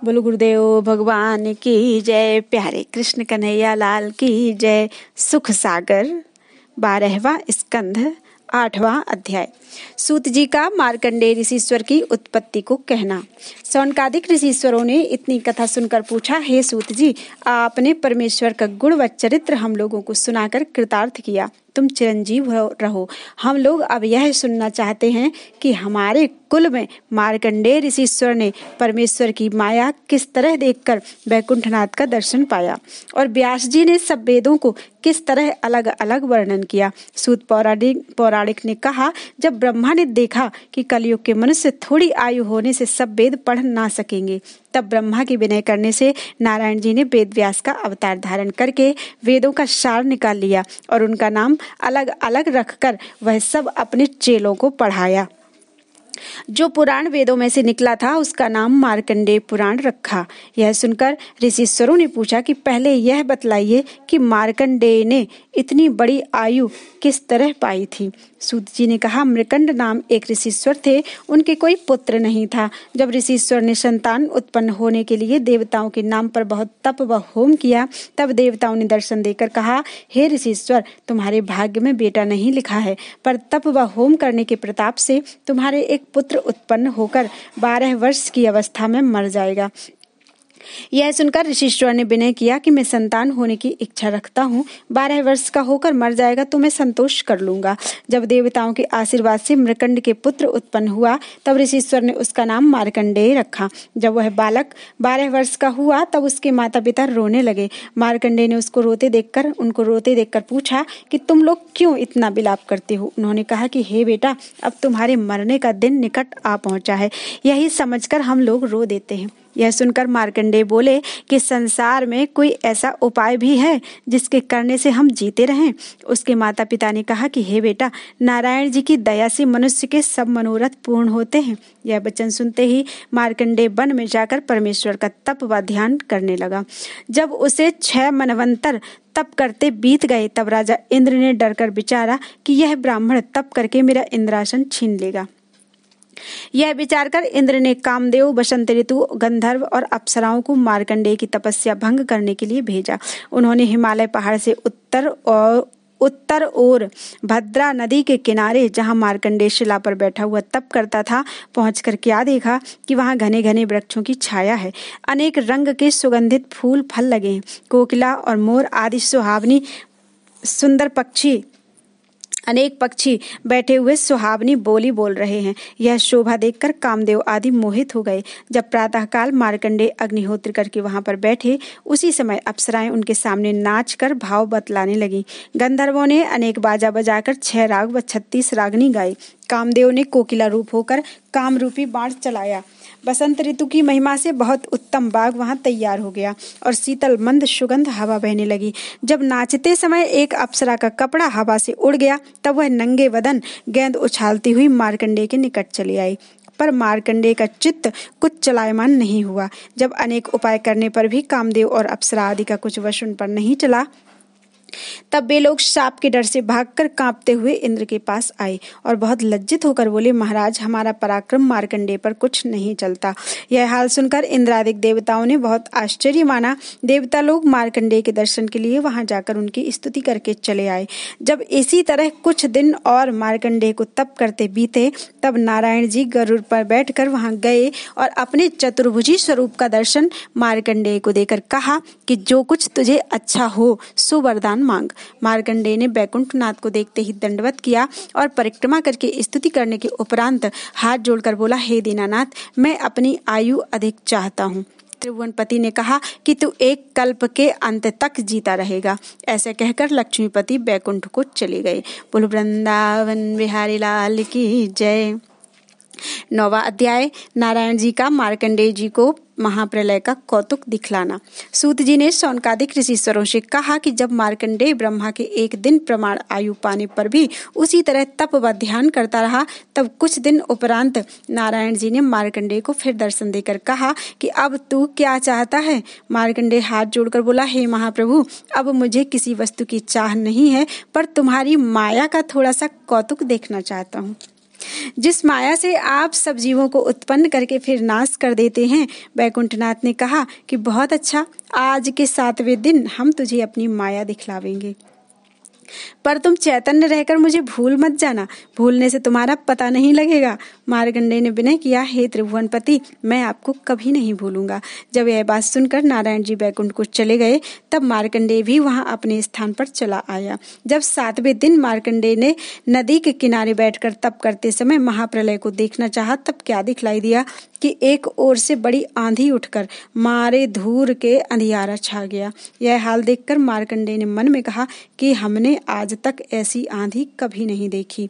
बोलो गुरुदेव भगवान की जय। प्यारे कृष्ण कन्हैया लाल की जय। सुख सागर 12वां स्कंध 8वां अध्याय। सूत जी का मार्कंडेय ऋषिश्वर की उत्पत्ति को कहना। सौनकादिक ऋषिश्वरों ने इतनी कथा सुनकर पूछा, हे सूत जी, आपने परमेश्वर का गुण व चरित्र हम लोगों को सुनाकर कृतार्थ किया, तुम चिरंजीव रहो। हम लोग अब यह सुनना चाहते हैं कि हमारे कुल में मार्कंडेय ऋषिश्वर ने परमेश्वर की माया किस तरह देखकर वैकुंठनाथ का दर्शन पाया और व्यास जी ने सब वेदों को किस तरह अलग अलग वर्णन किया। सूत पौराणिक ने कहा, जब ब्रह्मा ने देखा कि कलयुग के मनुष्य थोड़ी आयु होने से सब वेद पढ़ ना सकेंगे, तब ब्रह्मा के विनय करने से नारायण जी ने वेद व्यास का अवतार धारण करके वेदों का सार निकाल लिया और उनका नाम अलग अलग रखकर वह सब अपने चेलों को पढ़ाया। जो पुराण वेदों में से निकला था उसका नाम मार्कंडेय पुराण रखा। यह सुनकर ऋषिश्वरों ने पूछा कि पहले यह बतलाइए कि मार्कंडेय ने इतनी बड़ी आयु किस तरह पाई थी। सूत जी ने कहा, मृकंड नाम एक ऋषिश्वर थे, उनके कोई पुत्र नहीं था। जब ऋषिश्वर ने संतान उत्पन्न होने के लिए देवताओं के नाम पर बहुत तप व होम किया, तब देवताओं ने दर्शन देकर कहा, हे ऋषिश्वर, तुम्हारे भाग्य में बेटा नहीं लिखा है, पर तप व होम करने के प्रताप से तुम्हारे एक पुत्र उत्पन्न होकर 12 वर्ष की अवस्था में मर जाएगा। यह सुनकर ऋषिश्वर ने विनय किया कि मैं संतान होने की इच्छा रखता हूँ, 12 वर्ष का होकर मर जाएगा तो मैं संतोष कर लूंगा। जब देवताओं के आशीर्वाद से मृकंड के पुत्र उत्पन्न हुआ, तब ऋषिश्वर ने उसका नाम मार्कंडेय रखा। जब वह बालक 12 वर्ष का हुआ, तब उसके माता पिता रोने लगे। मार्कंडेय ने उनको रोते देखकर पूछा कि तुम लोग क्यों इतना विलाप करते हो। उन्होंने कहा कि हे बेटा, अब तुम्हारे मरने का दिन निकट आ पहुंचा है, यही समझकर हम लोग रो देते हैं। यह सुनकर मार्कंडेय बोले कि संसार में कोई ऐसा उपाय भी है जिसके करने से हम जीते रहें। उसके माता पिता ने कहा कि हे बेटा, नारायण जी की दया से मनुष्य के सब मनोरथ पूर्ण होते हैं। यह वचन सुनते ही मार्कंडेय वन में जाकर परमेश्वर का तप व ध्यान करने लगा। जब उसे 6 मनवंतर तप करते बीत गए, तब राजा इंद्र ने डरकर विचारा कि यह ब्राह्मण तप करके मेरा इंद्रासन छीन लेगा। यह विचार कर इंद्र ने कामदेव, बसंत ऋतु, गंधर्व और अप्सराओं को मार्कंडेय की तपस्या भंग करने के लिए भेजा। उन्होंने हिमालय पहाड़ से उत्तर ओर भद्रा नदी के किनारे, जहां मार्कंडेय शिला पर बैठा हुआ तप करता था, पहुंचकर क्या देखा कि वहां घने घने वृक्षों की छाया है। अनेक रंग के सुगंधित फूल फल लगे हैं। कोकिला और मोर आदि सुहावनी सुंदर अनेक पक्षी बैठे हुए सुहावनी बोली बोल रहे हैं। यह शोभा देखकर कामदेव आदि मोहित हो गए। जब प्रातःकाल मार्कंडेय अग्निहोत्र करके वहां पर बैठे, उसी समय अप्सराएं उनके सामने नाच कर भाव बतलाने लगी। गंधर्वों ने अनेक बाजा बजाकर 6 राग व 36 रागनी गाई। कामदेव ने कोकिला रूप होकर काम रूपी बाण चलाया। बसंत ऋतु की महिमा से बहुत उत्तम बाग वहां तैयार हो गया और शीतल मंद सुगंध हवा बहने लगी। जब नाचते समय एक अप्सरा का कपड़ा हवा से उड़ गया, तब वह नंगे बदन गेंद उछालती हुई मार्कंडेय के निकट चली आई। पर मार्कंडेय का चित्त कुछ चलायमान नहीं हुआ। जब अनेक उपाय करने पर भी कामदेव और अप्सरा आदि का कुछ वश उन पर नहीं चला, तब वे लोग शाप के डर से भागकर कांपते हुए इंद्र के पास आए और बहुत लज्जित होकर बोले, महाराज, हमारा पराक्रम मार्कंडेय पर कुछ नहीं चलता। यह हाल सुनकर इंद्रादिक देवताओं ने बहुत आश्चर्य माना। देवता लोग मार्कंडेय के दर्शन के लिए वहां जाकर उनकी स्तुति करके चले आए। जब इसी तरह कुछ दिन और मार्कंडेय को तप करते बीते, तब नारायण जी गरुड़ पर बैठकर वहां गए और अपने चतुर्भुजी स्वरूप का दर्शन मार्कंडेय को देकर कहा कि जो कुछ तुझे अच्छा हो सो वरदान मांग। मार्कंडेय ने वैकुंठनाथ को देखते ही दंडवत किया और परिक्रमा करके स्तुति करने के उपरांत हाथ जोड़कर बोला, हे दीनानाथ, मैं अपनी आयु अधिक चाहता हूँ। त्रिभुवनपति ने कहा कि तू एक कल्प के अंत तक जीता रहेगा। ऐसे कहकर लक्ष्मीपति बैकुंठ को चले गए। बोलो वृंदावन बिहारी लाल की जय। 9वां अध्याय। नारायण जी का मार्कंडेय जी को महाप्रलय का कौतुक दिखलाना। सूत जी ने सौनकादिक ऋषिश्वरों से कहा कि जब मार्कंडेय ब्रह्मा के एक दिन प्रमाण आयु पाने पर भी उसी तरह तप व ध्यान करता रहा, तब कुछ दिन उपरांत नारायण जी ने मार्कंडेय को फिर दर्शन देकर कहा कि अब तू क्या चाहता है। मार्कंडेय हाथ जोड़कर बोला, हे महाप्रभु, अब मुझे किसी वस्तु की चाह नहीं है, पर तुम्हारी माया का थोड़ा सा कौतुक देखना चाहता हूँ। जिस माया से आप सब जीवों को उत्पन्न करके फिर नाश कर देते हैं। वैकुंठनाथ ने कहा कि बहुत अच्छा, आज के 7वें दिन हम तुझे अपनी माया दिखलावेंगे, पर तुम चैतन्य रहकर मुझे भूल मत जाना, भूलने से तुम्हारा पता नहीं लगेगा। मार्कंडेय ने विनय किया, हे त्रिभुवनपति, मैं आपको कभी नहीं भूलूंगा। जब यह बात सुनकर नारायण जी बैकुंठ को चले गए, तब मार्कंडेय भी वहां अपने स्थान पर चला आया। जब 7वें दिन मार्कंडेय ने नदी के किनारे बैठकर तप करते समय महाप्रलय को देखना चाहा, तब क्या दिखलाई दिया कि एक ओर से बड़ी आंधी उठकर मारे धूर के अंधियारा छा गया। यह हाल देखकर मार्कंडेय ने मन में कहा कि हमने आज तक ऐसी आंधी कभी नहीं देखी।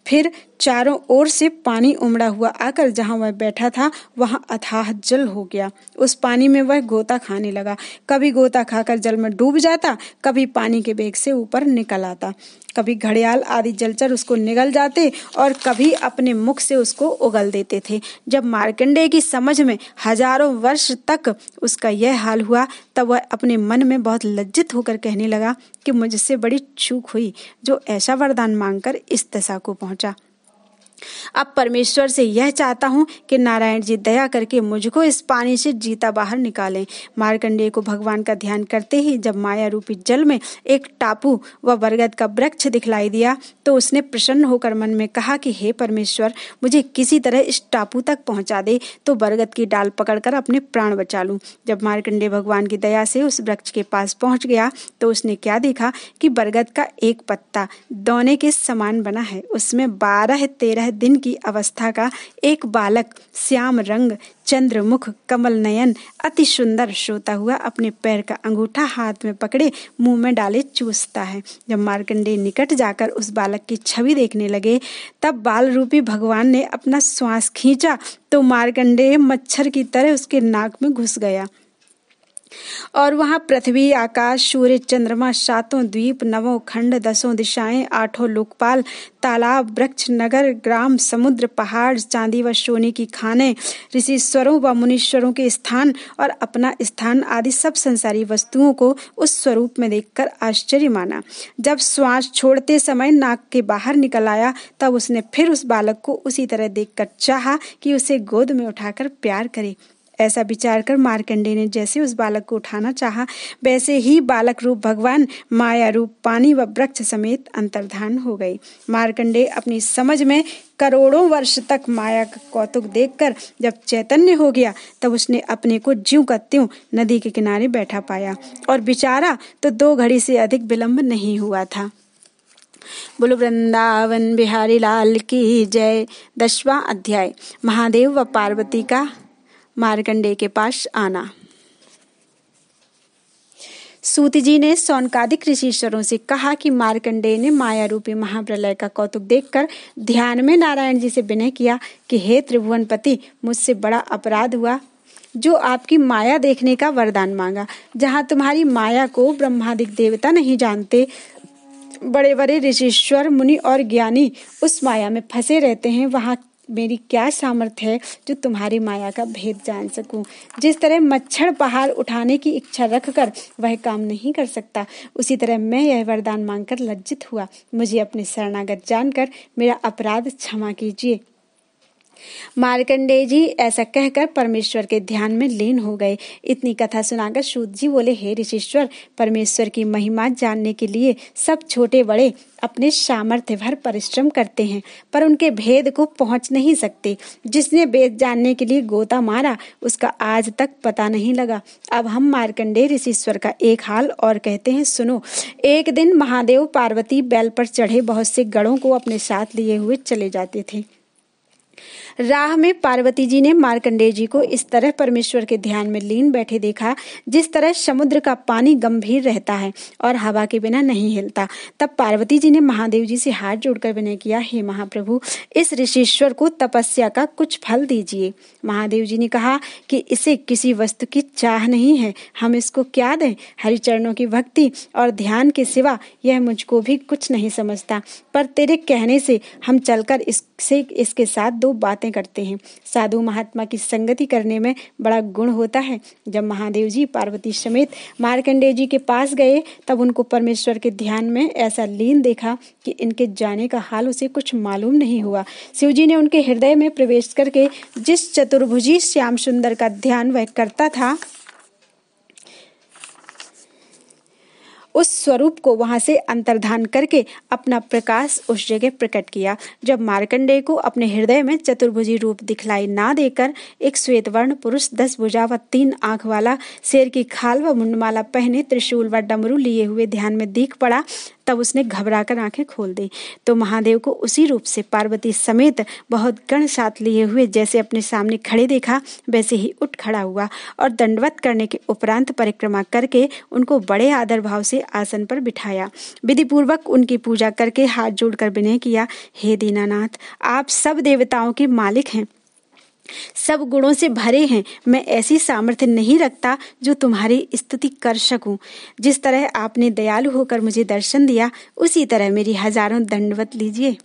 फिर चारों ओर से पानी उमड़ा हुआ आकर जहां वह बैठा था वहां अथाह जल हो गया। उस पानी में वह गोता खाने लगा। कभी गोता खाकर जल में डूब जाता, कभी पानी के वेग से ऊपर निकल आता, कभी घड़ियाल आदि जलचर उसको निगल जाते और कभी अपने मुख से उसको उगल देते थे। जब मार्कंडेय की समझ में हजारों वर्ष तक उसका यह हाल हुआ, तब वह अपने मन में बहुत लज्जित होकर कहने लगा कि मुझसे बड़ी चूक हुई जो ऐसा वरदान मांगकर इस दशा को पहुंचा। अब परमेश्वर से यह चाहता हूँ कि नारायण जी दया करके मुझको इस पानी से जीता बाहर निकालें। मार्कंडेय को भगवान का ध्यान करते ही जब माया रूपी जल में एक टापू व बरगद का वृक्ष दिखलाई दिया, तो उसने प्रसन्न होकर मन में कहा कि हे परमेश्वर, मुझे किसी तरह इस टापू तक पहुंचा दे तो बरगद की डाल पकड़कर अपने प्राण बचा लूं। जब मार्कंडेय भगवान की दया से उस वृक्ष के पास पहुंच गया, तो उसने क्या देखा कि बरगद का एक पत्ता दोने के समान बना है। उसमें 12-13 दिन की अवस्था का एक बालक श्याम रंग, चंद्रमुख, कमल नयन, अति सुंदर सोता हुआ अपने पैर का अंगूठा हाथ में पकड़े मुंह में डाले चूसता है। जब मार्कंडेय निकट जाकर उस बालक की छवि देखने लगे, तब बाल रूपी भगवान ने अपना श्वास खींचा तो मार्कंडेय मच्छर की तरह उसके नाक में घुस गया और वहां पृथ्वी, आकाश, सूर्य, चंद्रमा, 7 द्वीप, 9 खंड, 10 दिशाएं, 8 लोकपाल, तालाब, वृक्ष, नगर, ग्राम, समुद्र, पहाड़, चांदी व सोने की खानें, ऋषिश्वरों व मुनीश्वरों के स्थान और अपना स्थान आदि सब संसारी वस्तुओं को उस स्वरूप में देखकर आश्चर्य माना। जब श्वास छोड़ते समय नाक के बाहर निकल आया, तब उसने फिर उस बालक को उसी तरह देखकर चाहा कि उसे गोद में उठाकर प्यार करे। ऐसा विचार कर मार्कंडेय ने जैसे उस बालक को उठाना चाहा, वैसे ही बालक रूप भगवान माया रूप पानी व वृक्ष समेत अंतर्धान हो गए। मार्कंडेय अपनी समझ में करोड़ों वर्ष तक माया का कौतुक देखकर जब चैतन्य हो गया, तब उसने अपने को ज्यों का त्यों नदी के किनारे बैठा पाया और विचारा तो 2 घड़ी से अधिक विलंब नहीं हुआ था। बोलो वृंदावन बिहारी लाल की जय। 10वां अध्याय, महादेव व पार्वती का मार्कंडेय के पास आना। सूत जी ने सौनकादिक ऋषिश्वरों से कहा कि मार्कंडेय ने माया रूपी महाप्रलय का कौतुक देखकर ध्यान में नारायण जी से विनय किया कि हे त्रिभुवनपति, मुझसे बड़ा अपराध हुआ जो आपकी माया देखने का वरदान मांगा। जहाँ तुम्हारी माया को ब्रह्मादिक देवता नहीं जानते, बड़े बड़े ऋषिश्वर, मुनि और ज्ञानी उस माया में फंसे रहते हैं, वहाँ मेरी क्या सामर्थ्य है जो तुम्हारी माया का भेद जान सकूं। जिस तरह मच्छर पहाड़ उठाने की इच्छा रखकर वह काम नहीं कर सकता, उसी तरह मैं यह वरदान मांगकर लज्जित हुआ। मुझे अपने शरणागत जानकर मेरा अपराध क्षमा कीजिए। मार्कंडेय जी ऐसा कहकर परमेश्वर के ध्यान में लीन हो गए। इतनी कथा सुनाकर सूत जी बोले, हे ऋषिश्वर, परमेश्वर की महिमा जानने के लिए सब छोटे बड़े अपने सामर्थ्य भर परिश्रम करते हैं, पर उनके भेद को पहुंच नहीं सकते। जिसने वेद जानने के लिए गोता मारा, उसका आज तक पता नहीं लगा। अब हम मार्कंडेय ऋषिश्वर का एक हाल और कहते हैं, सुनो। एक दिन महादेव पार्वती बैल पर चढ़े बहुत से गणों को अपने साथ लिए हुए चले जाते थे। राह में पार्वती जी ने मार्कंडेय जी को इस तरह परमेश्वर के ध्यान में लीन बैठे देखा, जिस तरह समुद्र का पानी गंभीर रहता है और हवा के बिना नहीं हिलता। तब पार्वती जी ने महादेव जी से हाथ जोड़कर विनय किया, हे महाप्रभु, इस ऋषिश्वर को तपस्या का कुछ फल दीजिए। महादेव जी ने कहा कि इसे किसी वस्तु की चाह नहीं है, हम इसको क्या दें। हरिचरणों की भक्ति और ध्यान के सिवा यह मुझको भी कुछ नहीं समझता, पर तेरे कहने से हम चलकर इसके साथ 2 बातें बातें करते हैं। साधु महात्मा की संगति करने में बड़ा गुण होता है। जब महादेव जी पार्वती समेत मार्कंडेय जी के पास गए तब उनको परमेश्वर के ध्यान में ऐसा लीन देखा कि इनके जाने का हाल उसे कुछ मालूम नहीं हुआ। शिव जी ने उनके हृदय में प्रवेश करके जिस चतुर्भुजी श्याम सुंदर का ध्यान वह करता था, उस स्वरूप को वहां से अंतर्धान करके अपना प्रकाश उस जगह प्रकट किया। जब मार्कंडेय को अपने हृदय में चतुर्भुजी रूप दिखलाई ना देकर एक श्वेत वर्ण पुरुष 10 भुजा व 3 आंख वाला शेर की खाल व मुंडमाला पहने त्रिशूल व डमरू लिए हुए ध्यान में दिख पड़ा, तब उसने घबराकर आंखें खोल दी तो महादेव को उसी रूप से पार्वती समेत बहुत गण साथ लिए हुए जैसे अपने सामने खड़े देखा, वैसे ही उठ खड़ा हुआ और दंडवत करने के उपरांत परिक्रमा करके उनको बड़े आदर भाव से आसन पर बिठाया। विधि पूर्वक उनकी पूजा करके हाथ जोड़कर विनय किया, हे दीनानाथ, आप सब देवताओं के मालिक हैं, सब गुणों से भरे हैं। मैं ऐसी सामर्थ्य नहीं रखता जो तुम्हारी स्तुति कर सकूं। जिस तरह आपने दयालु होकर मुझे दर्शन दिया, उसी तरह मेरी हजारों दंडवत लीजिए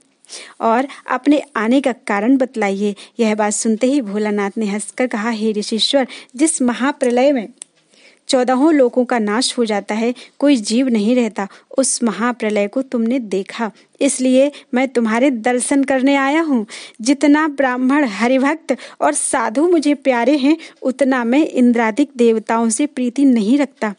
और अपने आने का कारण बतलाइए। यह बात सुनते ही भोलानाथ ने हंसकर कहा, हे ऋषीश्वर, जिस महाप्रलय में 14 लोकों का नाश हो जाता है, कोई जीव नहीं रहता, उस महाप्रलय को तुमने देखा, इसलिए मैं तुम्हारे दर्शन करने आया हूँ। जितना ब्राह्मण, हरिभक्त और साधु मुझे प्यारे हैं, उतना मैं इंद्रादिक देवताओं से प्रीति नहीं रखता।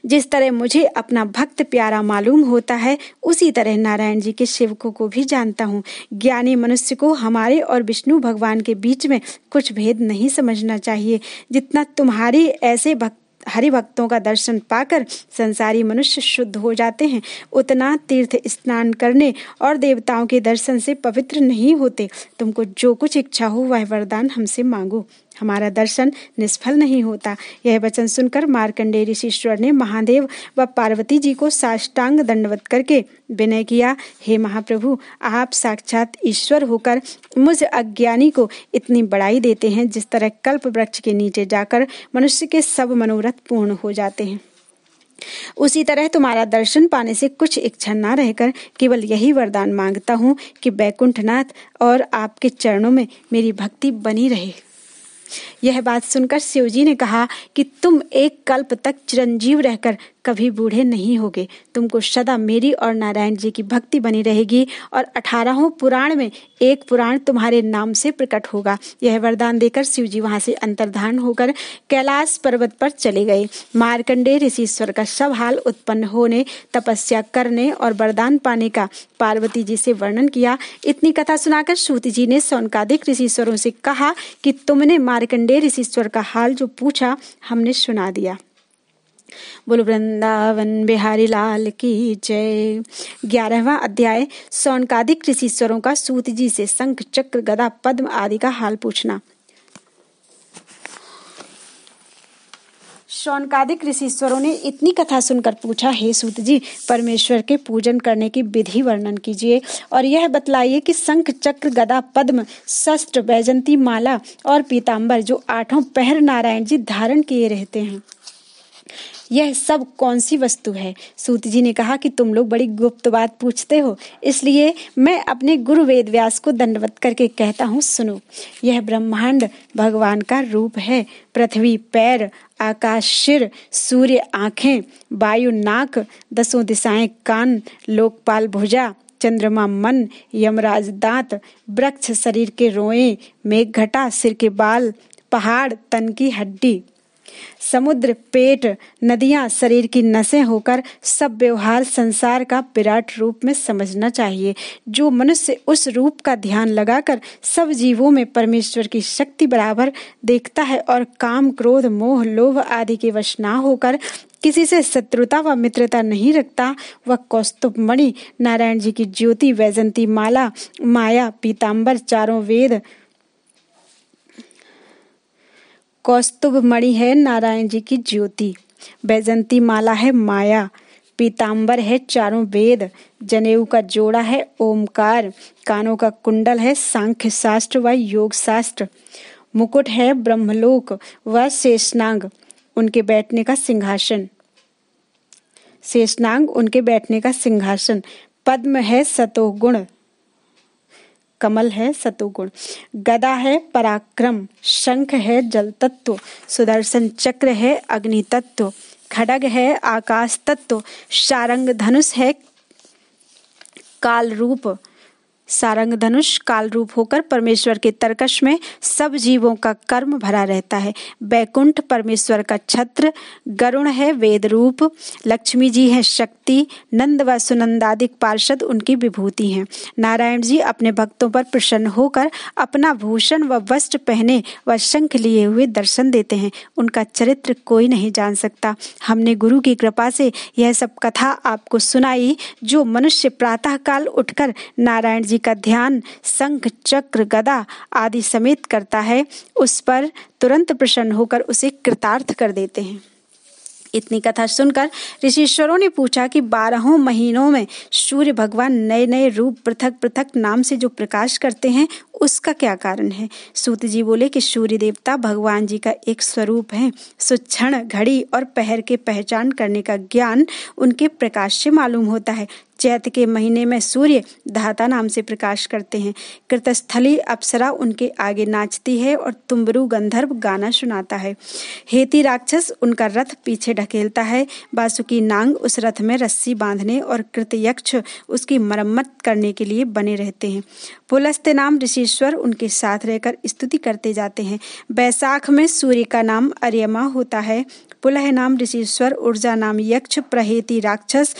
जिस तरह मुझे अपना भक्त प्यारा मालूम होता है, उसी तरह नारायण जी के सेवकों को भी जानता हूँ। ज्ञानी मनुष्य को हमारे और विष्णु भगवान के बीच में कुछ भेद नहीं समझना चाहिए। जितना तुम्हारी ऐसे हरि भक्तों का दर्शन पाकर संसारी मनुष्य शुद्ध हो जाते हैं, उतना तीर्थ स्नान करने और देवताओं के दर्शन से पवित्र नहीं होते। तुमको जो कुछ इच्छा हो वह वरदान हमसे मांगो, हमारा दर्शन निष्फल नहीं होता। यह वचन सुनकर मार्कंडेय ऋषीश्वर ने महादेव व पार्वती जी को साष्टांग दंडवत करके विनय किया, हे महाप्रभु, आप साक्षात ईश्वर होकर मुझ अज्ञानी को इतनी बड़ाई देते हैं, जिस तरह कल्प वृक्ष के नीचे जाकर मनुष्य के सब मनोरथ पूर्ण हो जाते हैं। उसी तरह तुम्हारा दर्शन पाने से कुछ इच्छा न रहकर केवल यही वरदान मांगता हूँ कि बैकुंठनाथ और आपके चरणों में मेरी भक्ति बनी रहे। यह बात सुनकर शिवजी ने कहा कि तुम एक कल्प तक चिरंजीव रहकर कभी बूढ़े नहीं होगे। तुमको सदा मेरी और नारायण जी की भक्ति बनी रहेगी और 18 पुराण में एक पुराण तुम्हारे नाम से प्रकट होगा। यह वरदान देकर शिवजी वहां से अंतर्धान होकर कैलाश पर्वत पर चले गए। मार्कंडेय ऋषीश्वर का सब हाल उत्पन्न होने, तपस्या करने और वरदान पाने का पार्वती जी से वर्णन किया। इतनी कथा सुनाकर सूत जी ने शौनकादिक ऋषीश्वरों से कहा कि तुमने मार्कंडेय ऋषीश्वर का हाल जो पूछा हमने सुना दिया। बोलो वृंदावन बिहारी लाल की जय। 11वां अध्याय शौनकादिक ऋषीश्वरों का सूत जी से शंख, चक्र, गदा, पद्म आदि का हाल पूछना। शौनकादिक ऋषीश्वरों ने इतनी कथा सुनकर पूछा, हे सूत जी, परमेश्वर के पूजन करने की विधि वर्णन कीजिए और यह बतलाइए कि शंख, चक्र, गदा, पद्म, शस्त्र, वैजंती माला और पीताम्बर जो 8 पहर नारायण जी धारण किए रहते हैं, यह सब कौन सी वस्तु है? सूत जी ने कहा कि तुम लोग बड़ी गुप्त बात पूछते हो, इसलिए मैं अपने गुरु वेद व्यास को दंडवत करके कहता हूँ, सुनो। यह ब्रह्मांड भगवान का रूप है। पृथ्वी पैर, आकाश सिर, सूर्य आंखें, वायु नाक, 10 दिशाएं कान, लोकपाल भुजा, चंद्रमा मन, यमराज दांत, वृक्ष शरीर के रोए, मेघघटा सिर के बाल, पहाड़ तन की हड्डी, समुद्र पेट, नदियां शरीर की नसें होकर सब व्यवहार संसार का विराट रूप में समझना चाहिए। जो मनुष्य उस रूप का ध्यान लगाकर सब जीवों में परमेश्वर की शक्ति बराबर देखता है और काम, क्रोध, मोह, लोभ आदि के वश ना होकर किसी से शत्रुता व मित्रता नहीं रखता, वह कौस्तुभ मणि, नारायण जी की ज्योति, वैजंती माला, माया, पीताम्बर, चारों वेद, कौस्तुभ मणि है नारायण जी की ज्योति, वैजंती माला है माया, पीताम्बर है चारों वेद, जनेऊ का जोड़ा है ओमकार, कानों का कुंडल है सांख्य शास्त्र व योग शास्त्र, मुकुट है ब्रह्मलोक व शेषनाग उनके बैठने का सिंहासन, शेषनाग उनके बैठने का सिंहासन, पद्म है सतोगुण, कमल है सतोगुण। गदा है पराक्रम, शंख है जल तत्व, सुदर्शन चक्र है अग्नि तत्व, खड्ग है आकाश तत्व, सारंग धनुष है काल रूप। सारंग धनुष काल रूप होकर परमेश्वर के तरकश में सब जीवों का कर्म भरा रहता है। बैकुंठ परमेश्वर का छत्र, गरुण है वेद रूप, लक्ष्मी जी है शक्ति, नंद व सुनंदादिक पार्षद उनकी विभूति हैं। नारायण जी अपने भक्तों पर प्रसन्न होकर अपना भूषण व वस्त्र पहने व शंख लिए हुए दर्शन देते हैं। उनका चरित्र कोई नहीं जान सकता। हमने गुरु की कृपा से यह सब कथा आपको सुनाई। जो मनुष्य प्रातः काल उठकर नारायण जी का ध्यान शंख चक्र गदा आदि समेत करता है, उस पर तुरंत प्रसन्न होकर उसे कृतार्थ कर देते हैं। इतनी कथा सुनकर ऋषीश्वरों ने पूछा कि 12 महीनों में सूर्य भगवान नए नए रूप पृथक पृथक नाम से जो प्रकाश करते हैं, उसका क्या कारण है। सूत जी बोले कि सूर्य देवता भगवान जी का एक स्वरूप है। सुक्षण घड़ी और पहर के पहचान करने का ज्ञान उनके प्रकाश से मालूम होता है। चैत के महीने में सूर्य धाता नाम से प्रकाश करते हैं। कृतस्थली अप्सरा उनके आगे नाचती है और तुम्बरू गंधर्व गाना सुनाता है। हेती राक्षस उनका रथ पीछे ढकेलता है। वासुकी नांग उस रथ में रस्सी बांधने और कृतयक्ष उसकी मरम्मत करने के लिए बने रहते हैं। पुलस्त्य नाम ऋषीश्वर उनके साथ रहकर स्तुति करते जाते हैं। बैसाख में सूर्य का नाम अर्यमा होता है। पुलह नाम ऋषीश्वर, ऊर्जा नाम यक्ष, प्रहेती राक्षस,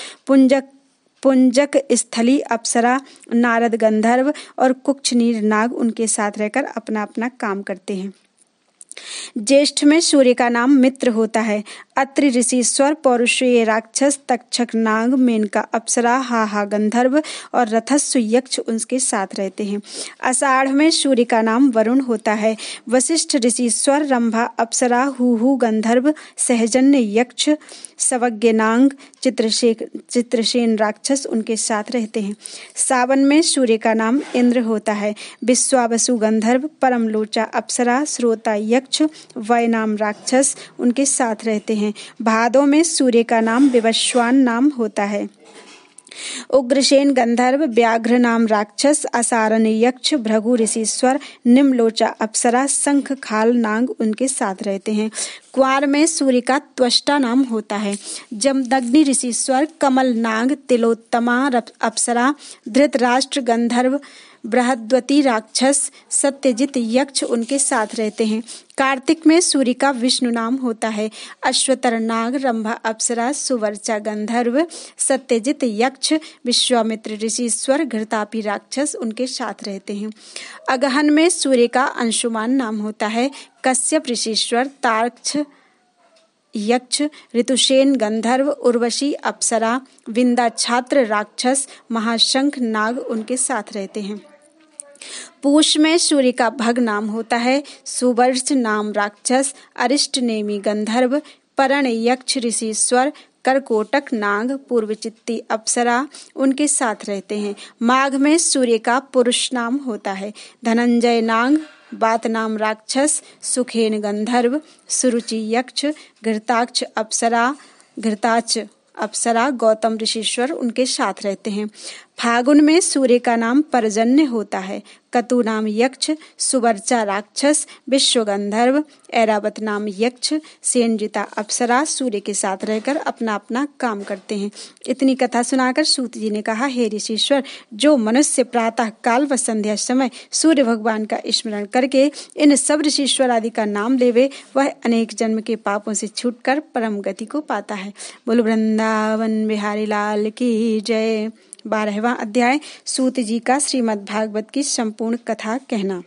पुंजक स्थली अप्सरा, नारद गंधर्व और कुक्षनीर नाग उनके साथ रहकर अपना अपना काम करते हैं। ज्येष्ठ में सूर्य का नाम मित्र होता है। अत्रि ऋषीश्वर, पौरुषेय राक्षस, तक्षक नाग, मेनका अप्सरा, हाहा गंधर्व और रथस्सु यक्ष उनके साथ रहते हैं। आषाढ़ में सूर्य का नाम वरुण होता है। वशिष्ठ ऋषीश्वर, रंभा अप्सरा, हुहु गंधर्व, सहजन्य यक्ष, सवज्ञ नाग, चित्रसेन राक्षस उनके साथ रहते हैं। सावन में सूर्य का नाम इंद्र होता है। विश्वावसु गंधर्व, परमलोचा अप्सरा, श्रोता यक्ष, वयनाम राक्षस उनके साथ रहते हैं। भादों में सूर्य का नाम विवस्वान नाम होता है। उग्रसेन गंधर्व, व्याघ्र नाम राक्षस, असारण यक्ष, भृगु ऋषीश्वर, निम्लोचा अप्सरा, शंख खाल नाग उनके साथ रहते हैं। क्वार में सूर्य का त्वष्टा नाम होता है। जमदग्नि ऋषीश्वर, कमल नाग, तिलोत्तमा अप्सरा, धृतराष्ट्र गंधर्व, बृहद्वती राक्षस, सत्यजित यक्ष उनके साथ रहते हैं। कार्तिक में सूर्य का विष्णु नाम होता है। अश्वतर नाग, रंभा अप्सरा, सुवर्चा गंधर्व, सत्यजित यक्ष, विश्वामित्र ऋषीश्वर, घृतापि राक्षस उनके साथ रहते हैं। अगहन में सूर्य का अंशुमान नाम होता है। कश्यप ऋषीश्वर, तार्क्ष यक्ष, ऋतुसेन गंधर्व, उर्वशी अप्सरा, विंदा छात्र राक्षस, महाशंख नाग उनके साथ रहते हैं। पूष में सूर्य का भग नाम होता है। सुवर्ष नाम राक्षस, अरिष्ट नेमी गंधर्व, परण यक्ष ऋषीश्वर, करकोटक नाग, पूर्वचित्ती अप्सरा उनके साथ रहते हैं। माघ में सूर्य का पुरुष नाम होता है। धनंजय नाग, बात नाम राक्षस, सुखेन गंधर्व, सुरुचि यक्ष, घृताक्ष अप्सरा, गौतम ऋषीश्वर उनके साथ रहते हैं। फागुन में सूर्य का नाम परजन्य होता है। कतु नाम यक्ष, सुवर्चा राक्षस, विश्व गंधर्व, ऐरावत नाम यक्ष, सेनजिता अप्सरा सूर्य के साथ रहकर अपना अपना काम करते हैं। इतनी कथा सुनाकर सूत जी ने कहा, हे ऋषीश्वर, जो मनुष्य प्रातः काल व संध्या समय सूर्य भगवान का स्मरण करके इन सब ऋषीश्वर आदि का नाम लेवे, वह अनेक जन्म के पापों से छूटकर परम गति को पाता है। बोलो वृंदावन बिहारी लाल की जय। 12वां अध्याय सूत जी का श्रीमद् भागवत की संपूर्ण कथा कहना।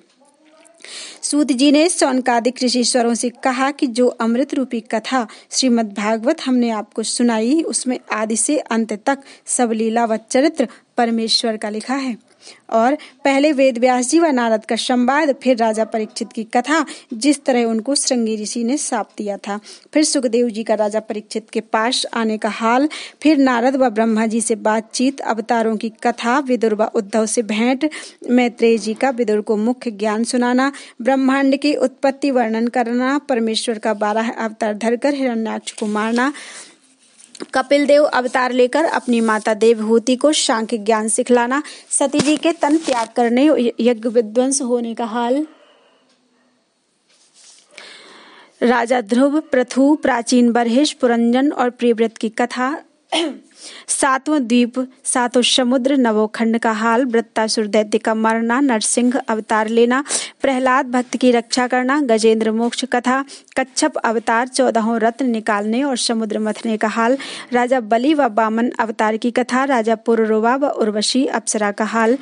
सूत जी ने शौनकादिक ऋषीश्वरों से कहा कि जो अमृत रूपी कथा श्रीमद् भागवत हमने आपको सुनाई, उसमें आदि से अंत तक सब लीला व चरित्र परमेश्वर का लिखा है। और पहले वेद व्यास जी व नारद का संवाद, फिर राजा परीक्षित की कथा, जिस तरह उनको श्रृंगी ऋषि ने शाप दिया था, फिर सुखदेव जी का राजा परीक्षित के पास आने का हाल, फिर नारद व ब्रह्मा जी से बातचीत, अवतारों की कथा, विदुर व उद्धव से भेंट, मैत्रेय जी का विदुर को मुख्य ज्ञान सुनाना, ब्रह्मांड की उत्पत्ति वर्णन करना, परमेश्वर का 12 अवतार धरकर हिरण्याक्ष को मारना, कपिल देव अवतार लेकर अपनी माता देवहूति को सांख्य ज्ञान सिखलाना, सती जी के तन त्याग करने, यज्ञ विध्वंस होने का हाल, राजा ध्रुव, पृथु, प्राचीन बर्हिष, पुरंजन और प्रियव्रत की कथा, सातवां द्वीप, सातों समुद्र, नवों खंड का हाल, वृत्तासुर दैत्य का मरना, नरसिंह अवतार लेना, प्रहलाद भक्त की रक्षा करना, गजेंद्र मोक्ष कथा, कच्छप अवतार, 14 रत्न निकालने और समुद्र मथने का हाल, राजा बलि व वामन अवतार की कथा, राजा पुरुरवा व उर्वशी अप्सरा का हाल,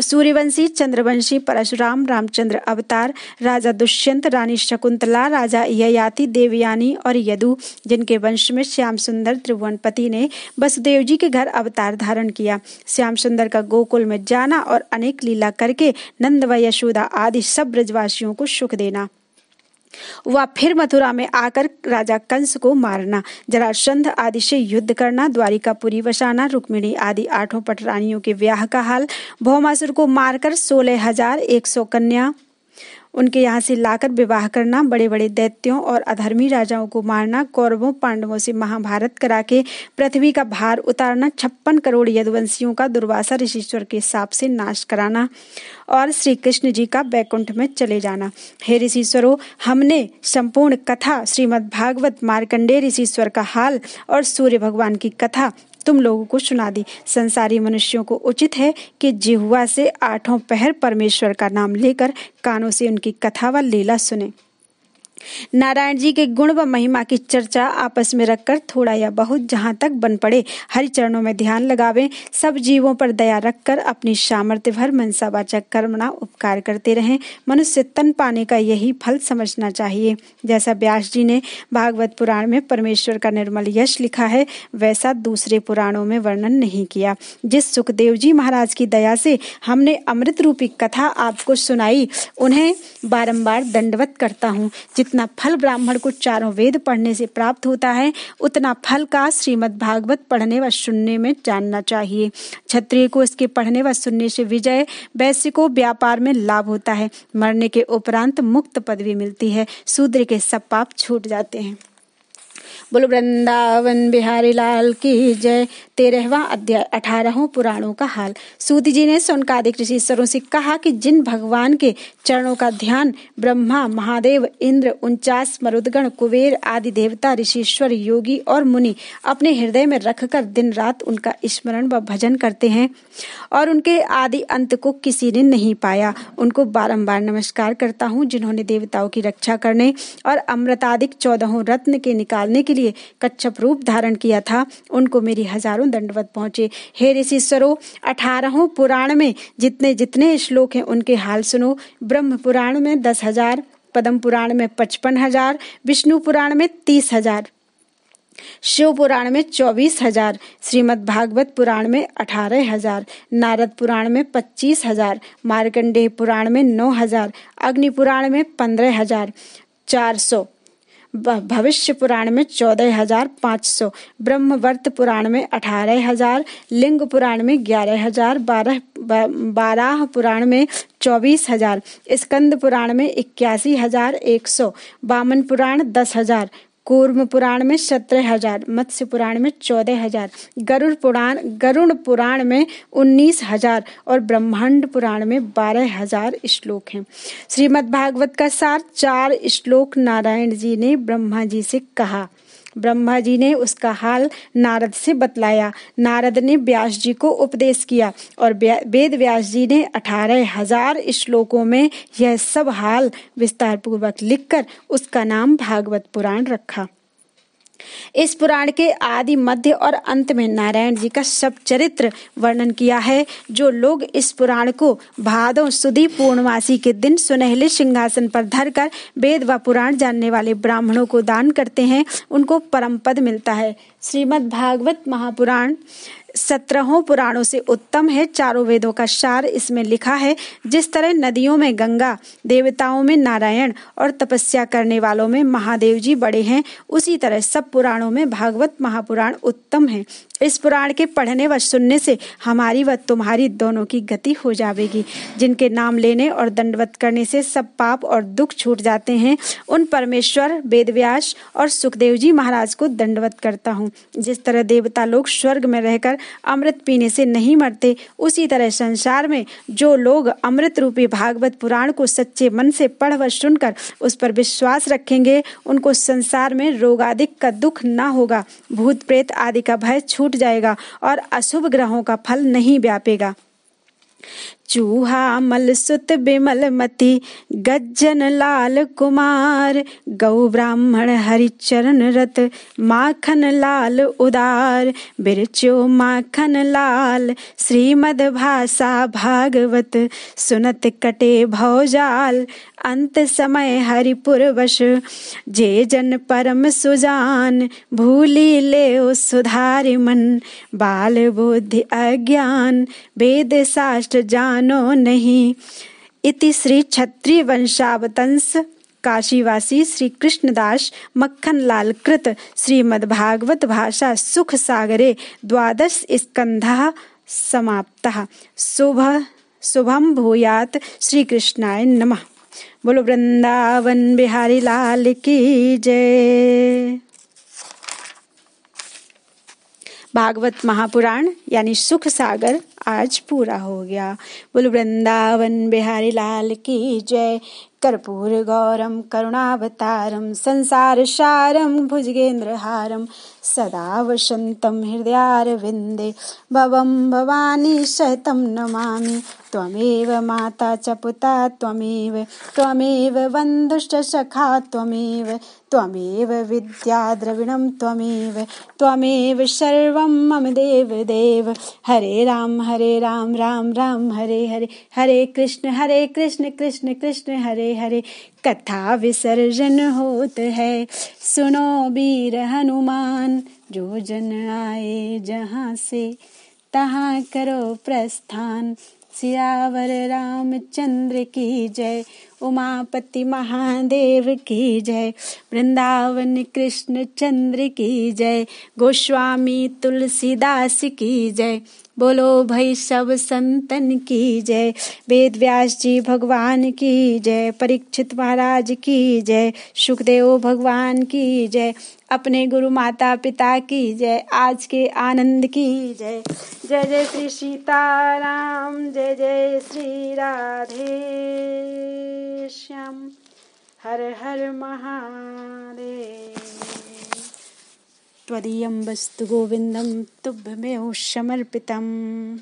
सूर्यवंशी, चंद्रवंशी, परशुराम, रामचंद्र अवतार, राजा दुष्यंत, रानी शकुंतला, राजा ययाति, देवयानी और यदु, जिनके वंश में श्याम सुंदर त्रिभुवनपति ने वसुदेव जी के घर अवतार धारण किया। श्याम सुंदर का गोकुल में जाना और अनेक लीला करके नंद व यशोदा आदि सब ब्रजवासियों को सुख देना। वह फिर मथुरा में आकर राजा कंस को मारना, जरासंध आदि से युद्ध करना, द्वारिकापुरी वसाना, रुक्मिणी आदि 8 पटरानियों के ब्याह का हाल, भौमासुर को मारकर 16,100 कन्या उनके यहाँ से लाकर विवाह करना, बड़े बड़े दैत्यों और अधर्मी राजाओं को मारना, कौरवों पांडवों से महाभारत करा के पृथ्वी का भार उतारना, 56 करोड़ यदुवंशियों का दुर्वासा ऋषिश्वर के शाप से नाश कराना और श्री कृष्ण जी का बैकुंठ में चले जाना। हे ऋषिश्वरों, हमने संपूर्ण कथा श्रीमद् भागवत, मार्कंडेय ऋषिश्वर का हाल और सूर्य भगवान की कथा तुम लोगों को सुना दी। संसारी मनुष्यों को उचित है कि जिह्वा से 8 पहर परमेश्वर का नाम लेकर कानों से उनकी कथा व लीला सुने। नारायण जी के गुण व महिमा की चर्चा आपस में रखकर थोड़ा या बहुत जहाँ तक बन पड़े हरि चरणों में ध्यान लगावें। सब जीवों पर दया रखकर अपनी सामर्थ्य भर मनसा वाचा कर्मणा उपकार करते रहें। मनुष्य तन पाने का यही फल समझना चाहिए। जैसा व्यास जी ने भागवत पुराण में परमेश्वर का निर्मल यश लिखा है, वैसा दूसरे पुराणों में वर्णन नहीं किया। जिस सुखदेव जी महाराज की दया से हमने अमृत रूपी कथा आपको सुनाई, उन्हें बारंबार दंडवत करता हूँ। जितना फल ब्राह्मण को 4 वेद पढ़ने से प्राप्त होता है, उतना फल का श्रीमद् भागवत पढ़ने व सुनने में जानना चाहिए। क्षत्रिय को इसके पढ़ने व सुनने से विजय, वैश्य को व्यापार में लाभ होता है, मरने के उपरांत मुक्त पदवी मिलती है, शूद्र के सब पाप छूट जाते हैं। बोलो वृंदावन बिहारी लाल की जय। 13वां अध्याय, 18 पुराणों का हाल। सूत जी ने सौनकादिक ऋषिश्वरों से कहा कि जिन भगवान के चरणों का ध्यान ब्रह्मा, महादेव, इंद्र, 49 मरुदगण, कुबेर आदि देवता, ऋषिश्वर, योगी और मुनि अपने हृदय में रखकर दिन रात उनका स्मरण व भजन करते हैं और उनके आदि अंत को किसी ने नहीं पाया, उनको बारंबार नमस्कार करता हूँ। जिन्होंने देवताओं की रक्षा करने और अमृतादिक 14 रत्न के निकालने के लिए कच्छप रूप धारण किया था, उनको मेरी हजारों दंडवत पहुंचे। हे ऋषिश्वरों, 18 पुराण में जितने जितने श्लोक हैं उनके हाल सुनो। ब्रह्म पुराण में 10,000, पद्म पुराण में 55,000, विष्णु पुराण में 30,000, शिव पुराण में 24,000, श्रीमद् भागवत पुराण में 18,000, नारद पुराण में 25,000, मार्कंडेय पुराण में 9,000, अग्नि पुराण में 15,400, भविष्य पुराण में 14,500, ब्रह्मवर्त पुराण में 18,000, लिंग पुराण में 11,000, बाराह पुराण में 24,000, स्कंद पुराण में 81,100, वामन पुराण 10,000, कूर्म पुराण में 17,000, मत्स्य पुराण में 14,000, गरुड़ पुराण में 19,000 और ब्रह्मांड पुराण में 12,000 श्लोक हैं। श्रीमद् भागवत का सार 4 श्लोक नारायण जी ने ब्रह्मा जी से कहा। ब्रह्मा जी ने उसका हाल नारद से बतलाया। नारद ने व्यास जी को उपदेश किया और वेद व्यास जी ने 18,000 श्लोकों में यह सब हाल विस्तार पूर्वक लिखकर उसका नाम भागवत पुराण रखा। इस पुराण के आदि, मध्य और अंत में नारायण जी का सब चरित्र वर्णन किया है। जो लोग इस पुराण को भादों सुदी पूर्णमासी के दिन सुनहले सिंहासन पर धरकर वेद व पुराण जानने वाले ब्राह्मणों को दान करते हैं, उनको परम पद मिलता है। श्रीमद् भागवत महापुराण 17 पुराणों से उत्तम है। चारों वेदों का सार इसमें लिखा है। जिस तरह नदियों में गंगा, देवताओं में नारायण और तपस्या करने वालों में महादेव जी बड़े हैं, उसी तरह सब पुराणों में भागवत महापुराण उत्तम है। इस पुराण के पढ़ने व सुनने से हमारी व तुम्हारी दोनों की गति हो जाएगी। जिनके नाम लेने और दंडवत करने से सब पाप और दुख छूट जाते हैं, उन परमेश्वर वेदव्यास और सुखदेव जी महाराज को दंडवत करता हूँ। जिस तरह देवता लोग स्वर्ग में रहकर अमृत पीने से नहीं मरते, उसी तरह संसार में जो लोग अमृत रूपी भागवत पुराण को सच्चे मन से पढ़ व सुनकर उस पर विश्वास रखेंगे, उनको संसार में रोग आदि का दुख न होगा, भूत प्रेत आदि का भय छूट जाएगा और अशुभ ग्रहों का फल नहीं व्यापेगा। चूहा मल सुत बिमल मति गज्जन लाल कुमार, गौ ब्राह्मण हरिचरण रत माखन लाल उदार, बिरचो माखन लाल श्रीमद भाषा भागवत, सुनत कटे भौजाल अंत समय हरिपुर वश, जे जन परम सुजान भूली ले सुधारि मन, बाल बुद्धि अज्ञान वेद शास्त्र जानो नहीं। इति श्री क्षत्रिय वंशावतंस काशीवासी श्री कृष्णदास मक्खन लाल कृत श्रीमद्भागवत भाषा सुख सागरे 12 स्कंधः समाप्तः। शुभम भूयात्। श्री कृष्णाय नमः। बोलो वृंदावन बिहारी लाल की जय। भागवत महापुराण यानी सुख सागर आज पूरा हो गया। बोलो वृंदावन बिहारी लाल की जय। कर्पूर गौरम करुणावतारम संसार सारम भुजगेंद्रहारम सदा वसंतम हृदयारविंदे भवम भवानी सहितं नमामि। त्वमेव माता च पिता त्वमेव बन्धुश्च सखा त्वमेव विद्या द्रविणं त्वमेव सर्वं मम देव। हरे राम राम राम हरे हरे, हरे कृष्ण कृष्ण कृष्ण हरे हरे। कथा विसर्जन होत है, सुनो वीर हनुमान, जो जन आए जहाँ से तहाँ करो प्रस्थान। सियावर रामचंद्र की जय, उमापति महादेव की जय, वृंदावन कृष्ण चंद्र की जय, गोस्वामी तुलसीदास की जय। बोलो भाई सब संतन की जय, वेद व्यास जी भगवान की जय, परीक्षित महाराज की जय, सुखदेव भगवान की जय, अपने गुरु माता पिता की जय, आज के आनंद की जय। जय जय श्री सीताराम, जय जय श्री राधे श्याम, हर हर महादेव। त्वदीयं वस्तु गोविंदं तुभ्यमेव समर्पितम्।